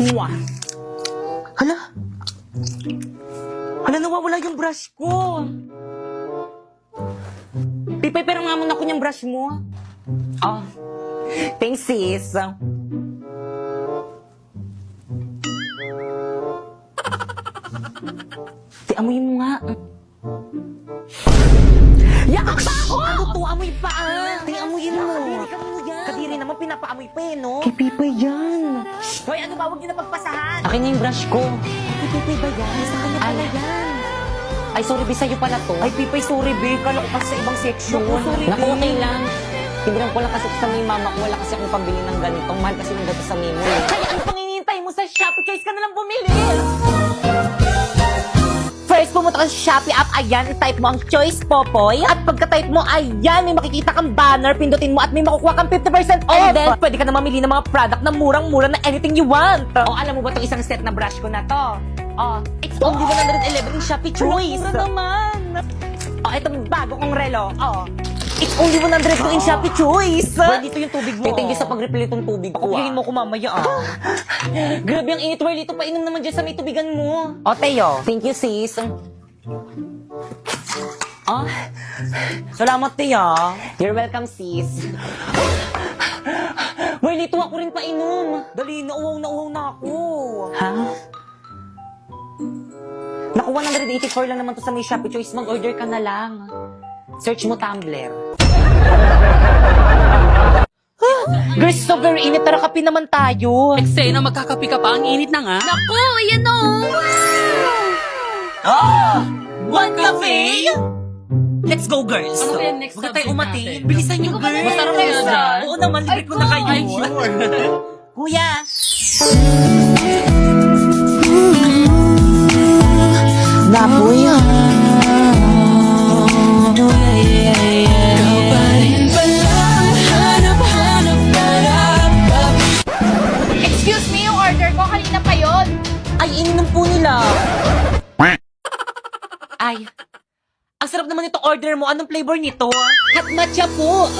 Mwah! Hala! Hala, nawawala yung brush ko! Pipay, pero nga muna ko niyang brush mo. Oh. Thanks, sis. Amoyin mo nga. Yaak pa ako! Ano to? Amoy pa ah! Amoyin mo. Kadiri naman, pinapaamoy pa eh, no? Kay Pipay yan. Hoy, ano ba? Huwag niyo na pagpasahan. Akin na yung brush ko. Kay Pipay ba yan? Sa kanya pala yan. Ay, sorry, Bi, sa'yo pala to. Ay, Pipay, sorry, Bi. Kala ko kasi sa ibang section. Naku, okay lang. Tindihan ko lang kasi sa may mama ko. Wala kasi akong pambili ng ganitong. Mahal kasi ng gato sa Mimo. Kaya ano pang hinihintay mo sa Shopee? Choice ka na lang bumili. First, pumunta ka sa Shopee app, ayan, i-type mo ang Choice Popoy. At pagka-type mo, ayan, may makikita kang banner, pindutin mo at may makukuha kang 50% off. And then, pwede ka na mamili ng mga product na murang-mura na anything you want. O, alam mo ba itong isang set na brush ko na to? O, it's only 111 in Shopee Choice. Mura naman. O, itong bago kong relo. O, it's only 102 in Shopee Choice. Well, dito yung tubig mo. Thank you sa pag-refill itong tubig ko. Kukuhin mo ko mamaya Grabe ang init, Well, ito painom naman dyan sa may tubigan mo. O, Teo. Thank you, sis. Salamat, Tia. You're welcome, sis. Well, ito ako rin painom. Dali, nauhaw na ako. Ha? Naku, 184 lang naman to sa may Shopee Choice. Mag-order ka na lang. Search mo Tumblr. Girls, so very init. Tara, kape naman tayo. Eksena, magkakapi ka pa. Ang init na nga. Naku, ayan o. One cafe? Let's go, girls. Ano kaya next Huwag tayo subject umati. natin? Bilisan nyo, girls. Masarap kaya dyan? Oo naman, libre ko na kayo. Ay, sure. Kuya. Napoy. Excuse me, yung order ko kanina pa yon. Ay, ininom po nila. Ay, ang sarap naman itong order mo. Anong flavor nito? Hot matcha po.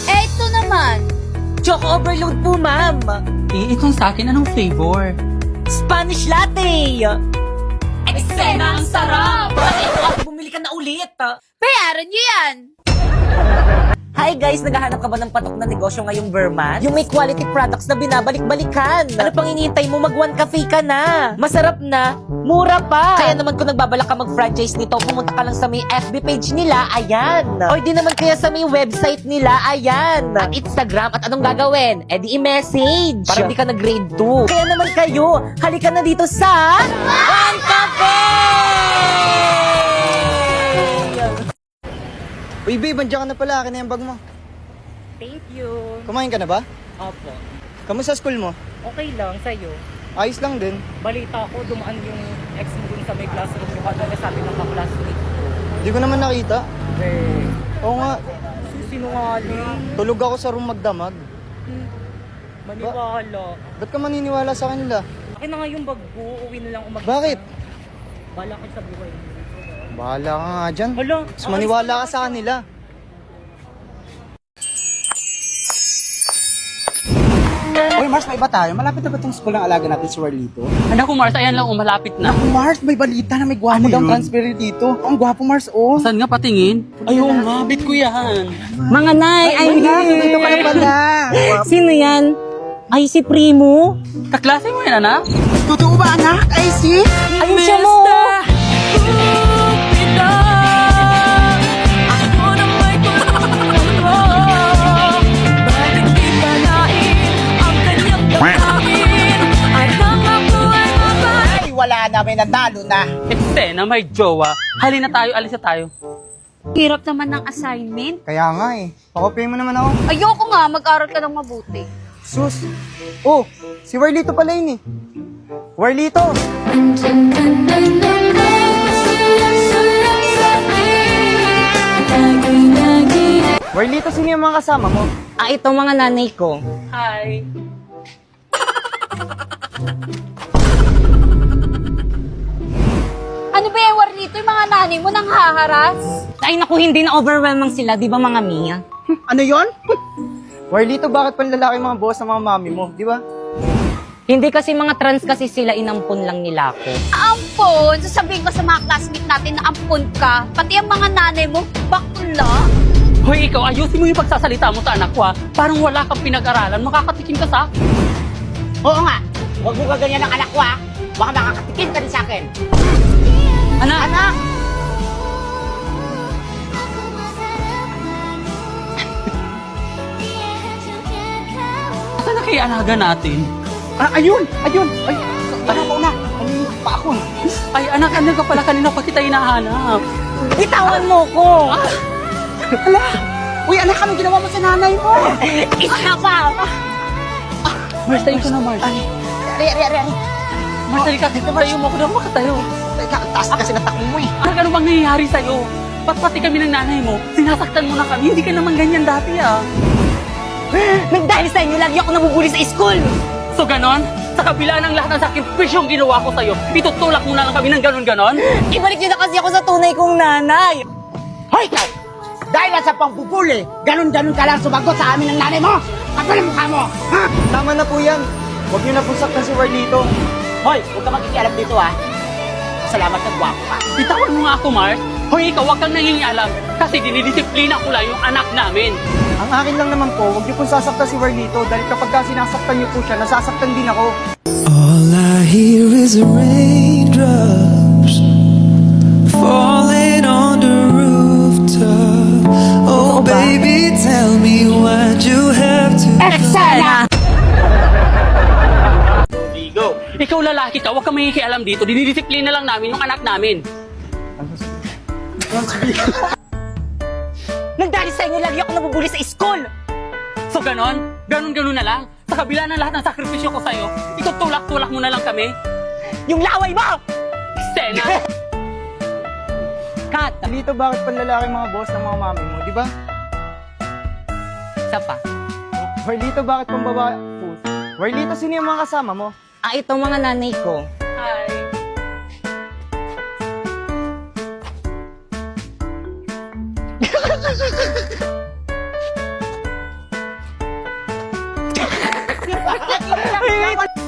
Eh, ito naman. Choco overload po, ma'am. Itong sa akin, anong flavor? Spanish latte. Eksena, ang sarap. Bakit ako bumili ka na ulit? Bayaran niyo yan. Hi guys, naghahanap ka ba ng patok na negosyo ngayong Verman? Yung may quality products na binabalik-balikan. Ano pang hinihintay mo? Mag-one cafe ka na. Masarap na, mura pa. Kaya naman kung nagbabalak ka mag-franchise nito, pumunta ka lang sa may FB page nila, ayan. O di naman kaya sa may website nila, ayan. At Instagram, at anong gagawin? Eh di i-message. Para di ka na grade 2. Kaya naman kayo, halika na dito sa One Cafe! Uy, babe, andiyan ka na pala. Akin na yung bag mo. Thank you. Kumain ka na ba? Opo. Kamusta school mo? Okay lang, sa'yo. Ayos lang din. Balita ko, dumaan yung ex mo dun sa may classroom ko kada sabi ng ka-classmate ko. Hindi ko naman nakita. Eh, Oo nga, sinungaling. tulog ako sa room magdamag. Maniwala. Ba't ka maniniwala sa kanila? Akin na nga yung bag ko, uwi na lang umaga. Bakit? Bala ko sa buhay mo. Bahala ka nga dyan. Hala, Mas maniwala ka sa kanila. Uy, Mars, may iba tayo. Malapit na ba itong school ng alaga natin si Warlito? Anak ko, Mars, ayan lang, malapit na. Naku, Mars, may balita na may gwapo daw transfer dito. Ang gwapo, Mars, oh. Saan nga patingin? Ayun nga, bit ko yan. Mga nay, I'm here. Dito ka na pala. Sino yan? Ay, si Primo. Kaklase mo yan, anak? Totoo ba, anak? Ay, si? Ayun siya mo. Ay, wala na. May natalo na. Eksena, may jowa. Halina tayo, alis na tayo. Hirap naman ng assignment. Kaya nga eh. Pakopay mo naman ako. Ayoko nga, mag-aral ka ng mabuti. Sus. Oh, si Warlito pala yun eh. Warlito! Warlito, sino yung mga kasama mo? Ito mga nanay ko. Hi. Ano ba yung Warlito? Yung mga nanay mo nang haharas? Ay naku, hindi na overwhelming sila, di ba mga Mia? Ano yon? Warlito, bakit panlalaki mga boss ng mga mami mo, di ba? Hindi kasi mga trans kasi sila, inampun lang nila ako. Ampon! Sasabihin ko sa mga classmate natin na ampon ka. Pati ang mga nanay mo, bakla. Hoy, ikaw, ayusin mo yung pagsasalita mo sa anak ko, ha? Parang wala kang pinag-aralan, makakatikim ka sa akin. Oo nga. Huwag mo gaganyan ang anak ko, ha? Baka makakatikim ka din sa akin. Anak! Anak! Saan na kaya alaga natin? Ayun! Ayun! Ay, ano ko na? Kanina pa ako. Ay, anak, andyan ka pala kanina pa kita hinahanap. Bitawan mo ko! Hala! Uy, anak, anong ginawa mo sa nanay mo? Isa pa! Mars, tayo ka na, Mars. Ari. Mars, tayo ka. Tayo mo ako na makatayo. Teka, ang taas na kasi ng takbo mo, eh. Anak, ano bang nangyayari sa'yo? Pati kami ng nanay mo, sinasaktan mo na kami. Hindi ka naman ganyan dati, ah. Nang dahil sa inyo, lagi ako nabubuli sa school! So, ganon? Sa kabila ng lahat ng sakripisyong ginawa ko sa'yo, itutulak mo na lang kami ng ganon-ganon? Ibalik niyo na kasi ako sa tunay kong nanay! Hoy, ikaw! Dahil lang sa pambubuli, ganun-ganun ka lang sumagot sa amin ng nanay mo! Kapal ang mukha mo! Ha? Tama na po yan. Huwag niyo na po saktan si Warlito. Hoy, huwag ka makikialam dito, ha? Salamat na guwapo ka. Bitawan mo nga ako, Mars. Hoy, ikaw, wag kang nangingialam. Kasi dinidisiplina ko lang yung anak namin. Ang akin lang naman po, huwag niyo po sasaktan si Warlito dahil kapag sinasaktan niyo po siya, nasasaktan din ako. All I hear is raindrops falling on the rooftop. Oh, baby, tell me why'd you have to Eksena! Ligo. Ikaw lalaki ka, wag kang mangingialam dito. Dinidisiplina lang namin yung anak namin. Nang dahil sa inyo, lagi ako nabubuli sa school! So, ganon? Ganon-ganon na lang? Sa kabila ng lahat ng sakripisyo ko sa'yo, itutulak-tulak mo na lang kami? Yung laway mo! Sena! Kat! Warlito, bakit panlalaki mga boss ng mga mami mo, di ba? Isa pa. Warlito, bakit pambabae? Warlito, sino yung mga kasama mo? Ah, ito mga nanay ko. Hi!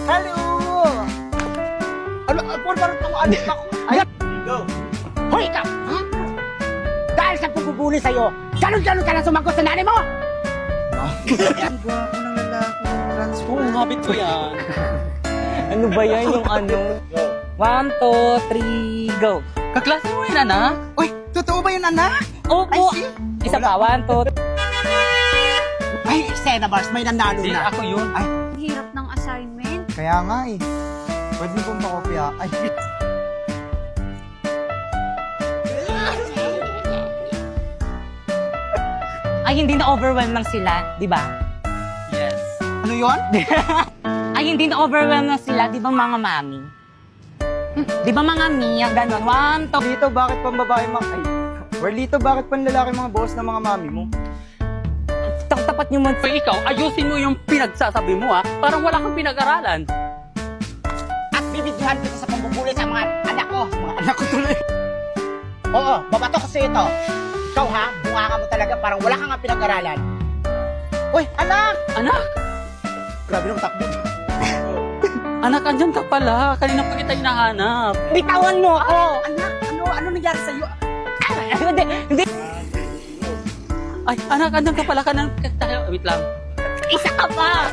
Hello! Ano, parang alit ako. Ay, Hoy, ikaw! Ha? Dahil sa pambubuli sa'yo, ganun-ganun ka lang sumagot sa nanay mo! ang gwapo ng lalaki. Transform. Oo, habit ko yan. Ano ba yan yung ano? 1, 2, 3, go! Kaklase mo yan, anak? Uy, totoo ba yun, anak? Opo! Isa pa, 1, 2, Ay, Sena Bars, may nanalo Hindi, na. ako yun. Ang hirap ng assignment. Kaya nga eh. Pwede mo pong pakopya. Ay, Ay, hindi na-overwhelm lang sila, di ba? Yes. Ano yun? Ay, hindi na-overwhelm lang sila, di ba mga mami? Di ba mga Mia, ganon? 1, 2, Warlito, bakit pambabae mga... Ay, Warlito, bakit panlalaki mga boss ng mga mami mo? tapat nyo man. Hoy, ikaw, ayusin mo yung pinagsasabi mo, ha? Parang wala kang pinag-aralan. At bibidyohan kita sa pambubuli sa mga anak ko. Mga anak ko tuloy. Oo, babato ko sa'yo ito. Ikaw ha, bunga ka mo talaga, parang wala kang nga pinag-aralan. Uy, anak! Anak! Grabe nung takbo. Anak, andyan ka pala. Kanina pa kita hinahanap. Bitawan mo ako! Anak, ano nangyari sa'yo? Hindi, Ay, anak, andyan ka pala. Wait lang. isa ka pa!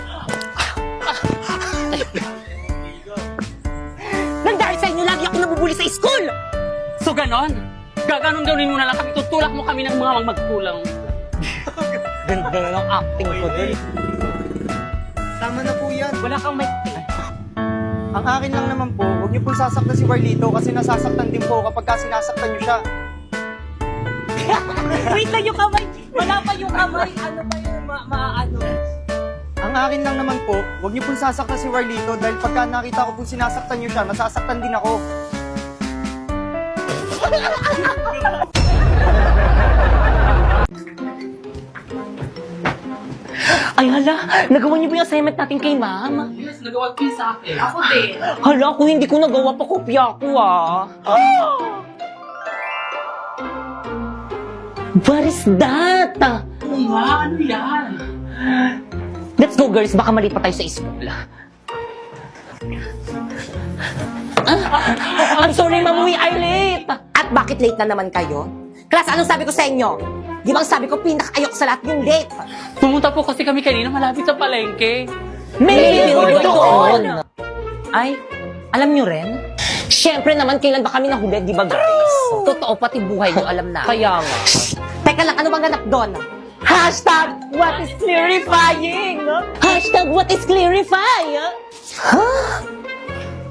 Nang dahil sa inyo, lagi ako nabubuli sa school! So, ganon? Gaganon-ganonin mo na lang kami. Tutulak mo kami ng mga magkulang. Ganda na ng acting ko dun. Tama na po yan. Wala kang may... Ang akin lang naman po, huwag niyo pong sasaktan si Warlito kasi nasasaktan din po kapag sinasaktan niyo siya. Wait lang yung kamay! Wala pa yung kamay! Ano ba yun? Ano? Ang akin lang naman po, huwag niyo pong sasaktan si Warlito dahil pagka nakita ko pong sinasaktan niyo siya, nasasaktan din ako. Ay hala, nagawa niyo ba yung assignment natin kay ma'am? Yes, nagawa ko yun sa akin. Ako din. Hala, kung hindi ko nagawa pa, kopya ko ah. What is that? Oo nga, ano yan? Let's go, girls. Baka mali pa tayo sa school. I'm sorry, ma'am. We are late. At bakit late na naman kayo? Class, anong sabi ko sa inyo? Di ba ang sabi ko, pinaka-ayok sa lahat yung late? Pumunta po kasi kami kanina malapit sa palengke. May billboard doon. Ay, alam nyo rin? Siyempre naman, kailan ba kami nahuli, di ba, guys? Totoo, pati buhay nyo, alam na. Kaya nga. Teka lang, ano bang ganap doon? Hashtag, what is clarifying? Hashtag, what is clarifying?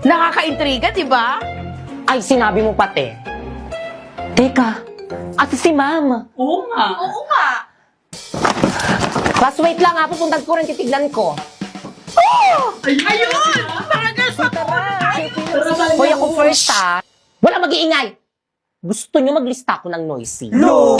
Nakaka-intriga, di ba? Ay, sinabi mo pati. Teka, at si ma'am. Oo nga. Oo nga. Class, wait lang ha, pupuntan ko rin, titignan ko. Ayun! Talaga sa Hoy, ako first ha. Wala mag-iingay. Gusto nyo maglista ko ng noisy? No!